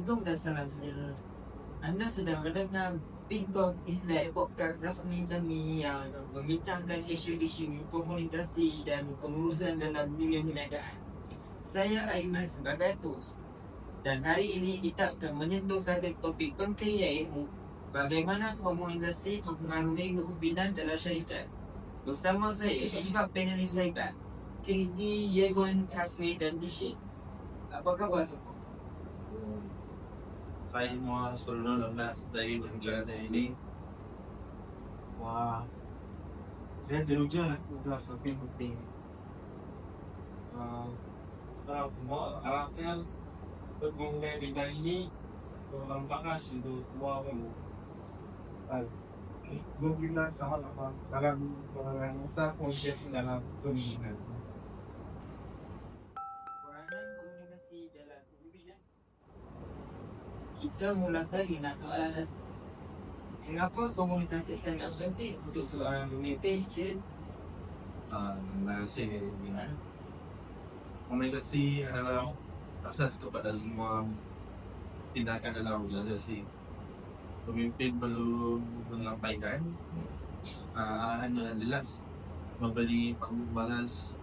Assalamualaikum dan salam sejahtera. Anda sedang mendengar Bingkong Insight Podcast rasmi kami yang membincangkan isu-isu komunikasi dan pengurusan dalam dunia perniagaan. Saya Aiman sebagai host. Dan hari ini kita akan menyentuh satu topik penting iaitu bagaimana komunikasi mempengaruhi kepimpinan dalam syarikat. Bersama saya, sebab panelis syarikat, Kini, Yegon, Kasmi dan Bishik. Apa khabar semua? Hai semua, seluruh lepas dari berbicara ini. Wah, saya teruja sudah semakin penting. Sekarang semua harapkan mengenai bidang ini bermanfaat untuk semua orang. Kita sama-sama dalam masa komunikasi dalam pemimpinan. Peranan komunikasi dalam kepimpinan. Kita mulakan dengan soalan asal. Kenapa komunikasi sangat penting untuk seorang pemimpin? Terima kasih. Komunikasi adalah asas kepada semua tindakan dalam organisasi. Pemimpin perlu menyampaikan arahan yang jelas, memberi balas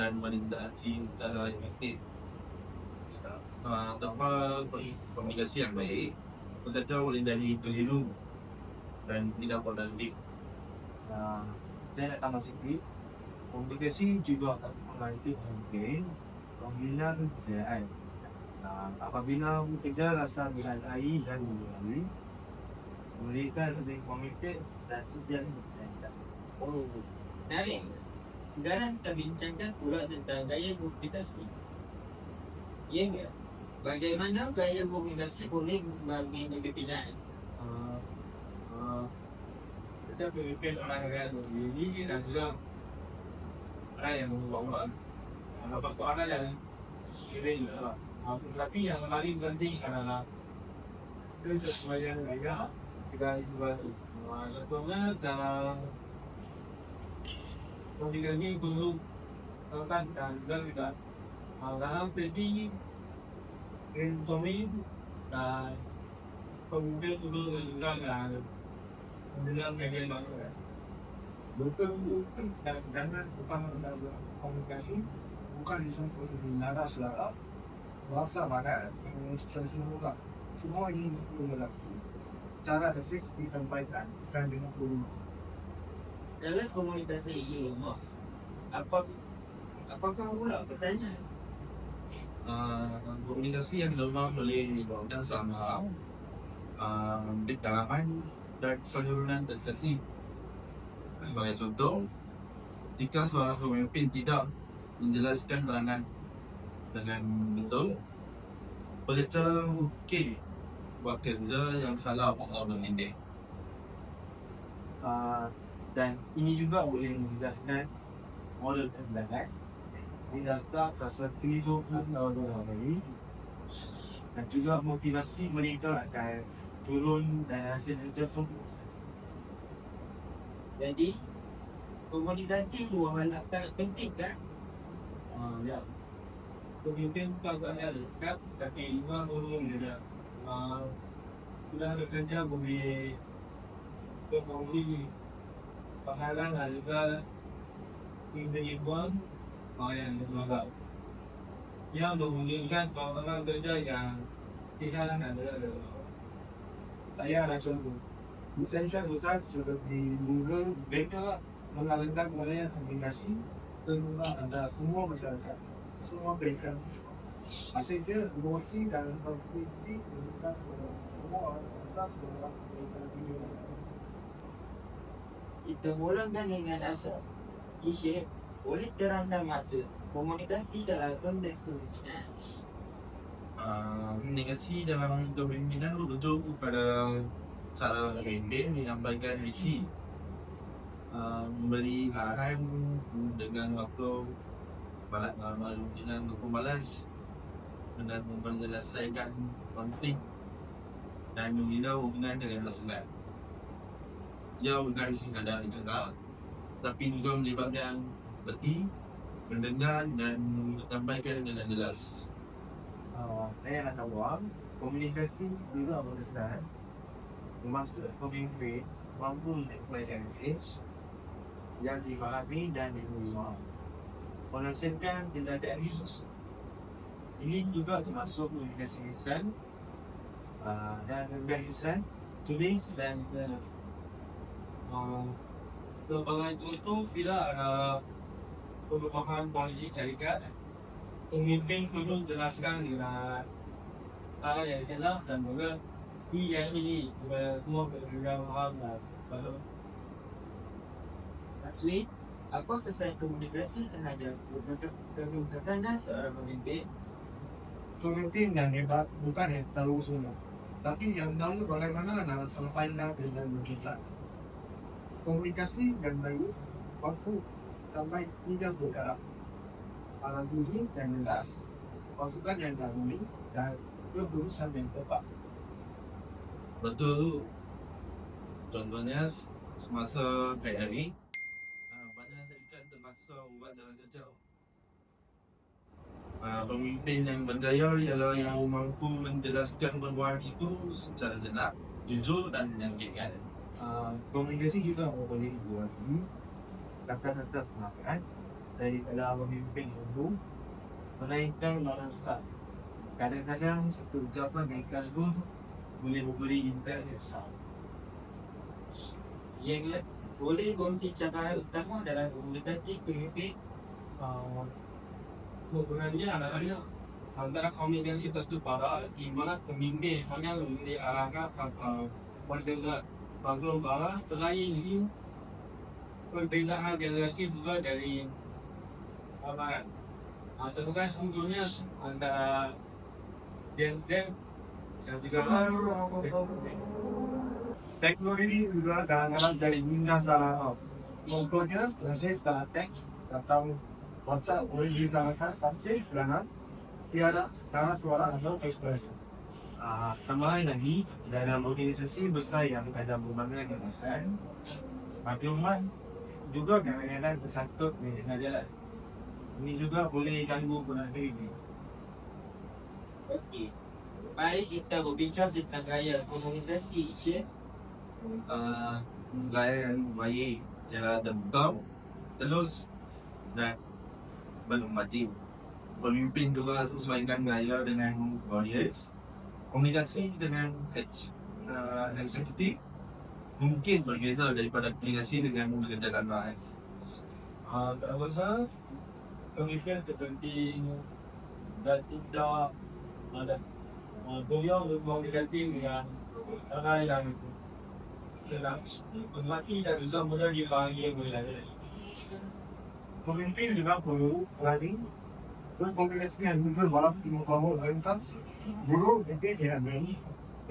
dan menindaklanjuti secara efektif. Tanpa komunikasi yang baik, pekerja boleh jadi keliru dan tidak produktif. Saya nak tambah sikit. Komunikasi juga akan membantu pemimpin membina kerjaan. Apabila bekerja rasa dihargai dan dihargai, mereka lebih pemimpin dan sedia bertindak. Oh, menarik. Sekarang kita bincangkan pula tentang gaya komunikasi. Ya enggak? Bagaimana gaya komunikasi boleh mempengaruhi kepimpinan? Setiap pemimpin akan berdiri dan juga orang yang membawa persoalan yang kering lah. Tapi yang paling penting adalah kesesuaian gaya kita juga. Contohnya dalam komunikasi perlu dan juga dalam penting pemimpin dan pemimpin perlu juga dengan bagaimana betul dan jangan utama dalam komunikasi bukan sesuatu di naras lah bahasa mana ekspresi muka semua ini perlu dilakukan cara tesis disampaikan dan dengan perlu Dalam komunikasi ini, apakah pula pesannya? Komunikasi yang lemah boleh dibawakan sama dalaman dan penurunan prestasi. Sebagai contoh, jika seorang pemimpin tidak menjelaskan perangan dengan betul, pekerja mungkin buat kerja yang salah atau bermendek. Dan ini juga boleh menjelaskan model perniagaan tidak rasa keliru atau lagi dan juga motivasi mereka akan turun dan hasil kerja semua. Jadi, komunikasi merupakan sangat penting kan? Ya, pemimpin bukan hanya dekat tapi juga turun juga. Sudah bekerja boleh memenuhi pahala dan juga kehidupan yang beragam. Yang memungkinkan pengalaman kerja yang tidak ada. Saya ada contoh. Misalnya besar seperti Google, mereka mengalirkan budaya komunikasi tentang ada semua masyarakat, semua berikan hasilnya emosi dan konflik tentang semua orang asal dalam berikan video. Kita mulakan dengan asas. Isyik boleh terangkan maksud komunikasi dalam konteks kepimpinan. Komunikasi dalam kepemimpinan berujung pada cara pemimpin menyampaikan visi, memberi arahan dengan waktu dengan balas dan menyelesaikan konflik dan membina hubungan dengan masyarakat. Dia bukan sekadar mencegah, tapi juga melibatkan berarti mendengar dan menyampaikan dengan jelas. Saya nak jawab komunikasi juga berkesan. Termasuk pemimpin mampu menyampaikan message yang dipahami dan diterima, menghasilkan tindakan khusus. Ini juga termasuk komunikasi lisan dan lisan, tulis dan sebagai itu bila ada perubahan polisi syarikat, pemimpin perlu jelaskan dengan cara yang jelas dan juga yang ini semua berbeda dan baru. Aswi, apa kesan komunikasi terhadap kepemimpinan seorang pemimpin? Pemimpin yang hebat bukan yang tahu semua, tapi yang tahu bagaimana nak selesaikan dengan lukisan. Komunikasi dan baik waktu sampai tidak bergerak. Alat bunyi dan jelas, pasukan yang damai dan keputusan yang tepat. Betul. Contohnya semasa PRI, banyak syarikat terpaksa buat jalan kerja. Pemimpin yang berdaya ialah yang mampu menjelaskan perbuatan itu secara jelas, jujur dan meyakinkan. Komunikasi juga boleh dibuat kata-kata semangat daripada pemimpin itu menaikkan orang suka. Kadang-kadang satu ucapan mereka pun boleh memberi impact yang besar. Yang boleh kongsi cara utama dalam komunikasi pemimpin? Sebenarnya adalah antara komunikasi tertutup di mana pemimpin hanya memberi arahan atau mendengar. Bagi bahwa selain ini perbezaan generasi juga dari orang. Terbuka sungguhnya antara Gen Z dan juga teknologi juga kadang-kadang dari minat secara contohnya translate secara teks atau WhatsApp boleh digunakan translate dengan tiada cara suara atau ekspresi. Tambahan lagi dalam organisasi besar yang ada berbagai kegiatan, maklumat juga kadang-kadang tersangkut dengan jalan. Ini juga boleh ganggu penanda ini. Okey. Mari kita berbincang tentang gaya komunikasi, Syed. Gaya yang baik ialah terbuka, terus dan berempati. Pemimpin juga sesuaikan gaya dengan audience. Komunikasi dengan eksekutif mungkin berbeza daripada komunikasi dengan pekerjaan lain. Terasa pemimpin seperti dan tidak ada beliau berkomunikasi dengan orang yang sedang mati dan juga mudah dipahami oleh lain. Pemimpin juga perlu berani berkomunikasi dengan jujur walau kamu orang guru itu tidak berani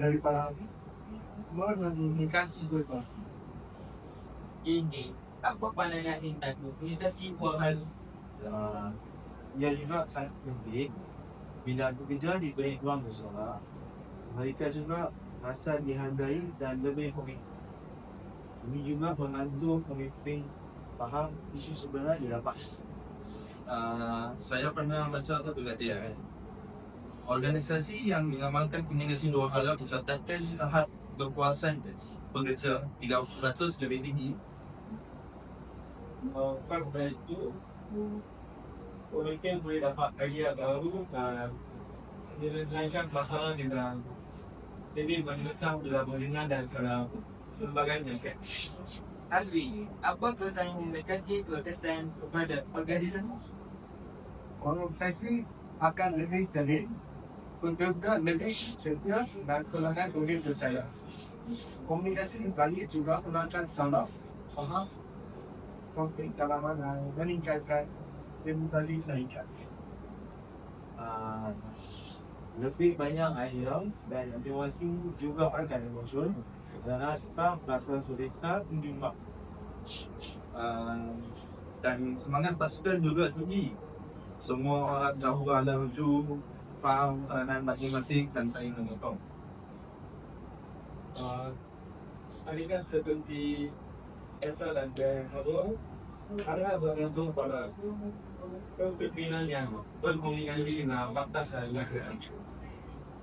daripada mengkomunikasi sesuatu. Ini, apa pandangan tentang komunikasi buah hal? Ia juga sangat penting bila bekerja diberi ruang bersuara, mereka juga rasa dihargai dan lebih pemimpin. Ini juga membantu pemimpin faham isu sebenar didapat. Saya pernah baca satu kata organisasi yang mengamalkan komunikasi dua hal mencatatkan tahap kepuasan pekerja 30% lebih tinggi. Pada itu, pemimpin boleh dapat idea baru dan menyelesaikan masalah dengan jadi menyelesaikan bila berdengar dan dalam sebagainya. Azwi, apa kesan komunikasi kesan kepada organisasi? Organisasi akan lebih stabil, menjaga lebih setia dan pelanggan lebih percaya. Komunikasi baik juga menaikkan salah faham konflik dalaman dan meningkatkan reputasi syarikat. Lebih banyak idea dan motivasi juga akan muncul kerana staf rasa selesa menjumpa. Dan semangat pasukan juga tinggi. Semua orang tahu ada lucu, faham peranan masing-masing dan saling mendukung. Adakah seperti Esa dan Jaya ada bergantung pada kepimpinan yang berkomunikasi dengan batas dan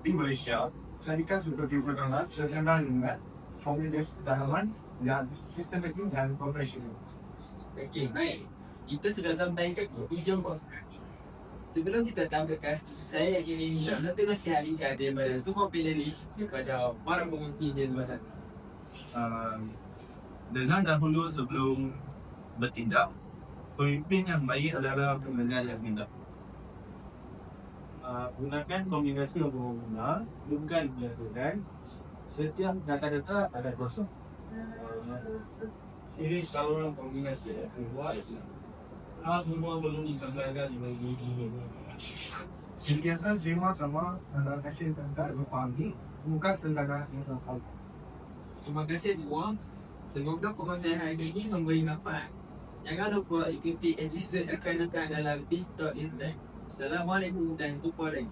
di Malaysia, syarikat seperti Petronas terkenal dengan komunitas tanaman yang sistematik dan profesional. Okey, baik. Kita sudah sampai ke hujung kos. Sebelum kita tampilkan, saya ingin minta nanti sekali kepada semua panelis kepada para pemimpin di luar sana. Dengan dahulu sebelum bertindak, pemimpin yang baik adalah pendengar yang tindak. Gunakan komunikasi yang berguna, bukan melakukan setiap kata-kata ada kosong. Ini saluran komunikasi yang keluar. Semua belum disampaikan di ini. Sentiasa simak sama anda kasih tentang berpahami, bukan tentang yang salah. Terima kasih semua. Semoga perkongsian hari ini memberi manfaat. Jangan lupa ikuti episod akan datang dalam TikTok Insight. Assalamualaikum dan jumpa lagi.